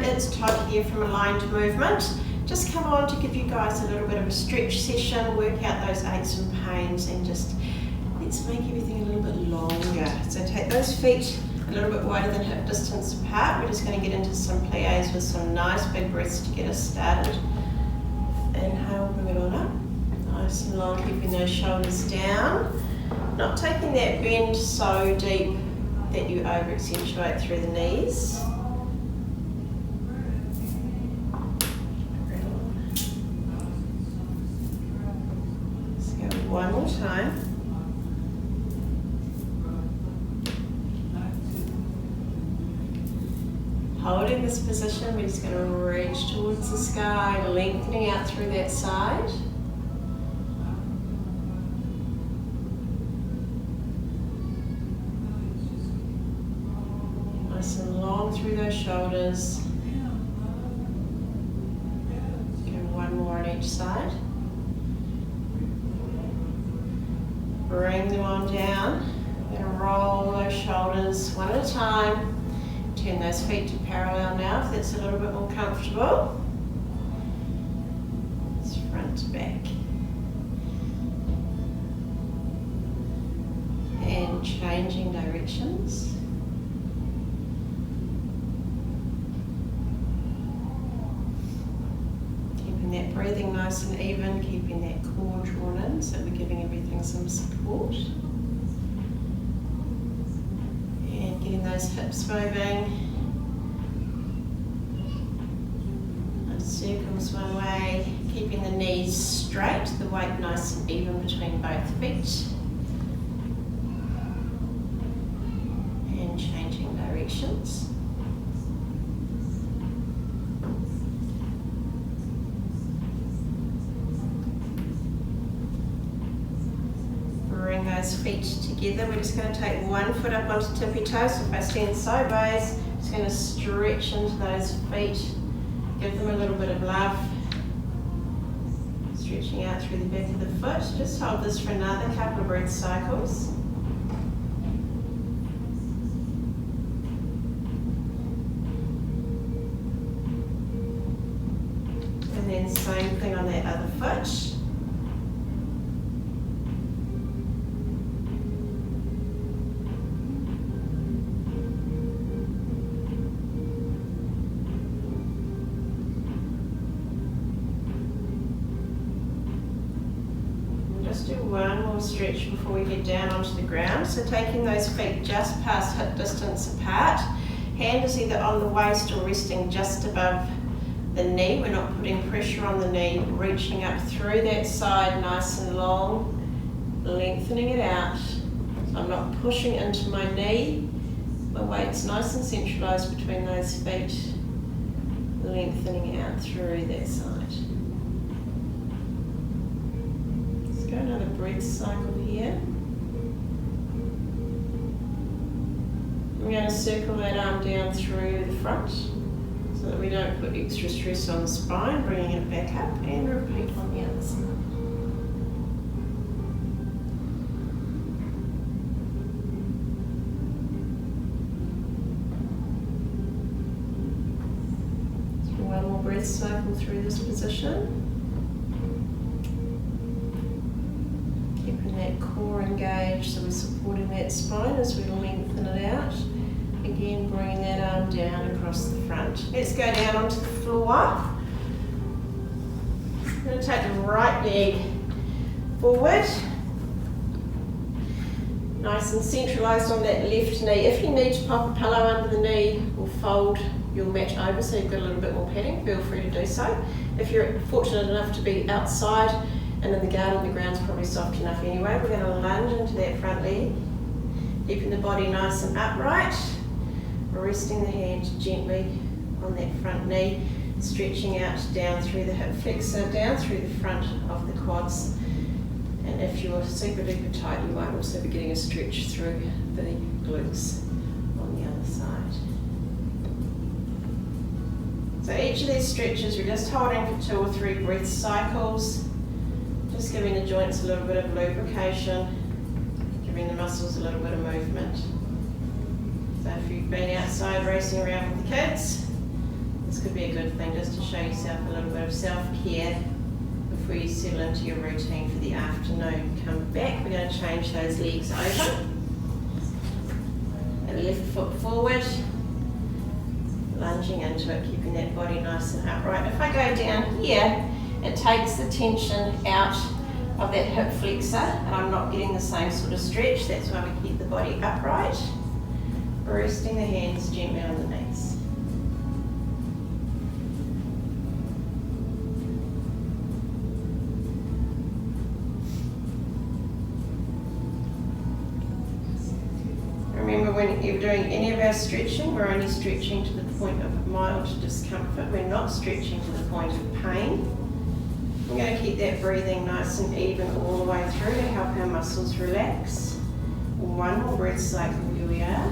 it's Todd here from Aligned Movement. Just come on to give you guys a little bit of a stretch session, work out those aches and pains, and just let's make everything a little bit longer. So take those feet a little bit wider than hip distance apart. We're just going to get into some plies with some nice big breaths to get us started. Inhale, bring it on up. Nice and long, keeping those shoulders down. Not taking that bend so deep that you over accentuate through the knees. Let's go one more time. Holding this position, we're just going to reach towards the sky, lengthening out through that side. Nice and long through those shoulders. Go one more on each side. Bring them on down. We're going to roll those shoulders one at a time. Turn those feet to parallel now if that's a little bit more comfortable. It's front to back. And changing directions. Keeping that breathing nice and even, keeping that core drawn in so we're giving everything some support. Getting those hips moving. Those circles one way. Keeping the knees straight, the weight nice and even between both feet. And changing directions. Bring those feet together. We're just going to take one foot up onto tippy toes. So if I stand sideways, just going to stretch into those feet, give them a little bit of love. Stretching out through the back of the foot. Just hold this for another couple of breath cycles. And then same thing on that other foot. Do one more stretch before we get down onto the ground. So taking those feet just past hip distance apart. Hand is either on the waist or resting just above the knee. We're not putting pressure on the knee. Reaching up through that side nice and long. Lengthening it out. So I'm not pushing into my knee. My weight's nice and centralised between those feet. Lengthening out through that side. Another breath cycle here. I'm going to circle that arm down through the front so that we don't put extra stress on the spine, bringing it back up, and repeat on the other side. So one more breath cycle through this position. That core engaged, so we're supporting that spine as we lengthen it out. Again, bringing that arm down across the front. Let's go down onto the floor. I'm going to take the right leg forward. Nice and centralised on that left knee. If you need to pop a pillow under the knee or fold your mat over so you've got a little bit more padding, feel free to do so. If you're fortunate enough to be outside, and in the garden, the ground's probably soft enough anyway. We're going to lunge into that front leg, keeping the body nice and upright, resting the hand gently on that front knee, stretching out down through the hip flexor, down through the front of the quads. And if you're super duper tight, you might also be getting a stretch through the glutes on the other side. So each of these stretches, we're just holding for 2 or 3 breath cycles. Just giving the joints a little bit of lubrication, giving the muscles a little bit of movement. So if you've been outside racing around with the kids, This could be a good thing just to show yourself a little bit of self-care before you settle into your routine for the afternoon. Come back, we're going to change those legs over. And left foot forward, lunging into it, keeping that body nice and upright. If I go down here, it takes the tension out of that hip flexor, and I'm not getting the same sort of stretch. That's why we keep the body upright, resting the hands gently on the knees. Remember, when you're doing any of our stretching, we're only stretching to the point of mild discomfort. We're not stretching to the point of pain. We're going to keep that breathing nice and even all the way through to help our muscles relax. One more breath cycle, here we are.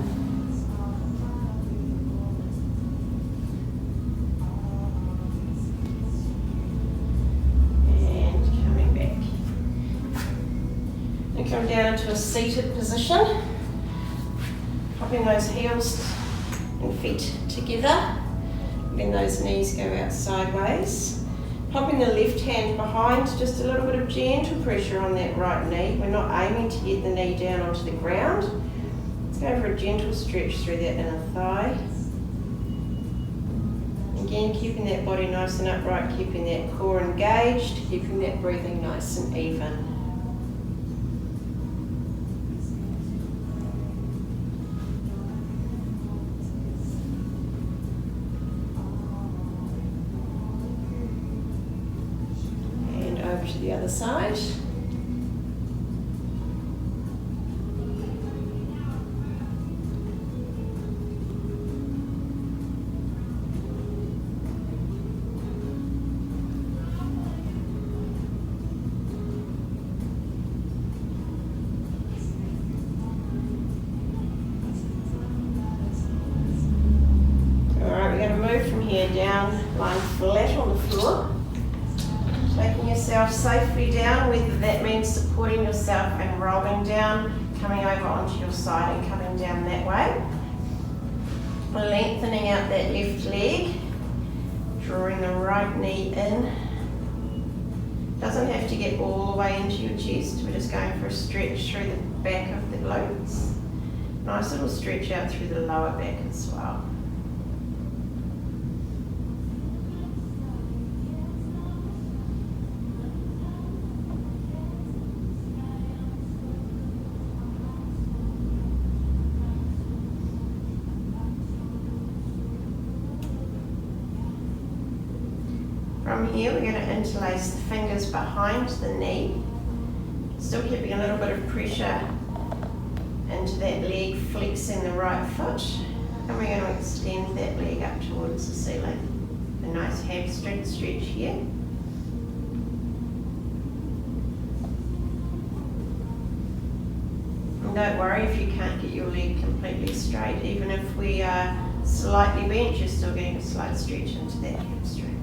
And coming back. And come down into a seated position. Popping those heels and feet together, letting those knees go out sideways. Popping the left hand behind, just a little bit of gentle pressure on that right knee. We're not aiming to get the knee down onto the ground. Let's go for a gentle stretch through that inner thigh. Again, keeping that body nice and upright, keeping that core engaged, keeping that breathing nice and even. To the other side. Alright, we're going to move from here down, lying flat on the floor. Taking yourself safely down, whether that means supporting yourself and rolling down, coming over onto your side and coming down that way. Lengthening out that left leg, drawing the right knee in. Doesn't have to get all the way into your chest, we're just going for a stretch through the back of the glutes. Nice little stretch out through the lower back as well. From here, we're going to interlace the fingers behind the knee, still keeping a little bit of pressure into that leg, flexing the right foot, and we're going to extend that leg up towards the ceiling. A nice hamstring stretch here. And don't worry if you can't get your leg completely straight, even if we are slightly bent, you're still getting a slight stretch into that hamstring.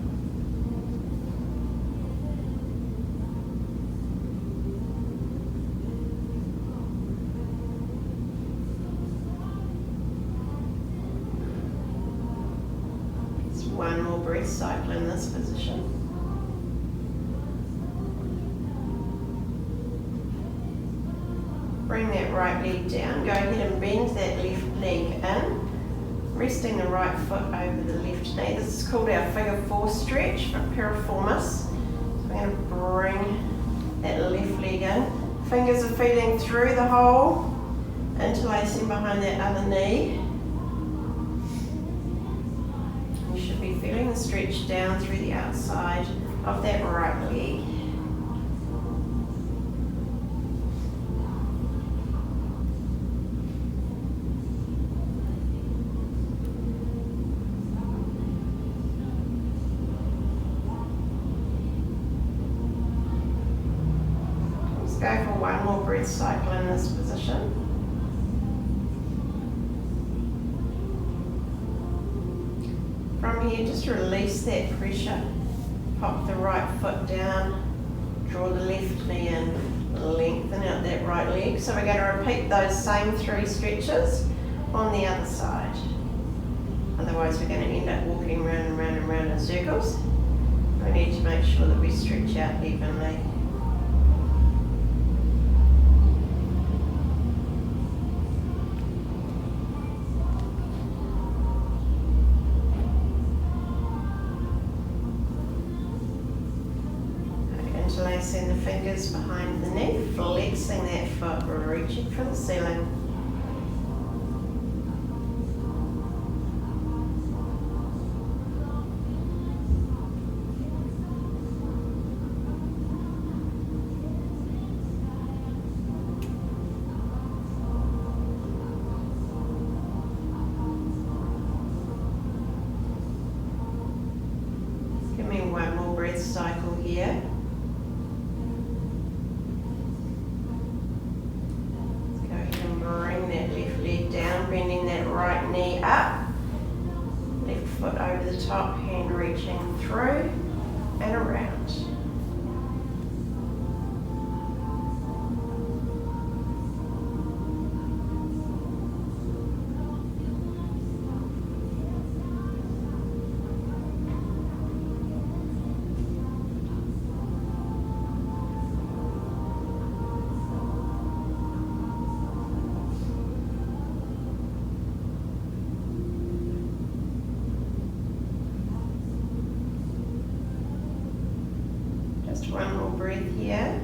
One more breath cycle in this position. Bring that right leg down. Go ahead and bend that left leg in, resting the right foot over the left knee. This is called our figure 4 stretch for piriformis. So we're going to bring that left leg in. Fingers are feeling through the hole, interlacing behind that other knee. Feeling the stretch down through the outside of that right leg. Let's go for one more breath cycle in this position. From here, just release that pressure. Pop the right foot down, draw the left knee in, lengthen out that right leg. So we're going to repeat those same 3 stretches on the other side. Otherwise otherwise we're going to end up walking round and round and round in circles. We need to make sure that we stretch out evenly. Interlacing the fingers behind the knee, flexing that foot, reaching for the ceiling. Give me one more breath cycle here. Bending that right knee up, left foot over the top, hand reaching through and around. One more breath here.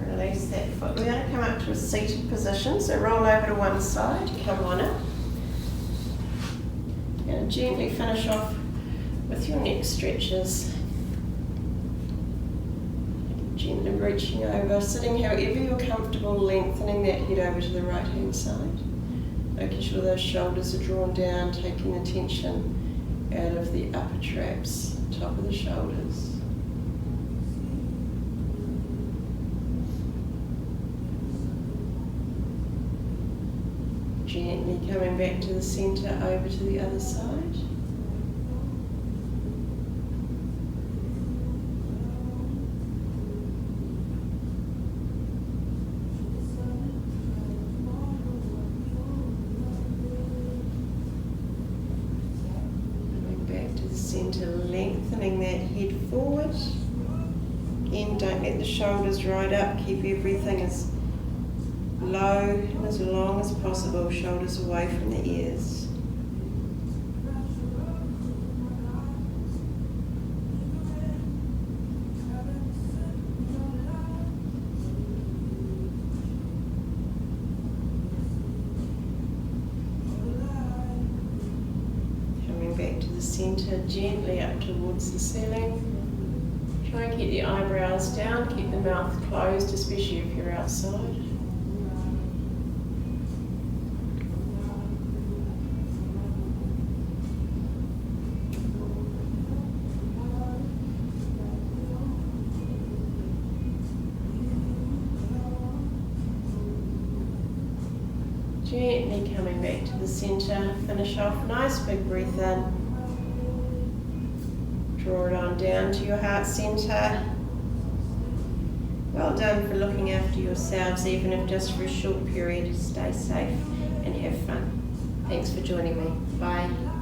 Release that foot. We're going to come up to a seated position, so roll over to one side, come on up. And gently finish off with your neck stretches. Gently reaching over, sitting however you're comfortable, lengthening that head over to the right hand side. Making sure those shoulders are drawn down, taking the tension out of the upper traps, top of the shoulders. Gently coming back to the center, over to the other side. Center, lengthening that head forward. Again, don't let the shoulders ride up, keep everything as low and as long as possible, shoulders away from the ears. Back to the center, gently up towards the ceiling. Try and keep the eyebrows down, keep the mouth closed, especially if you're outside. Gently coming back to the center, finish off, nice big breath in. Draw it on down to your heart center. Well done for looking after yourselves, even if just for a short period. Stay safe and have fun. Thanks for joining me. Bye.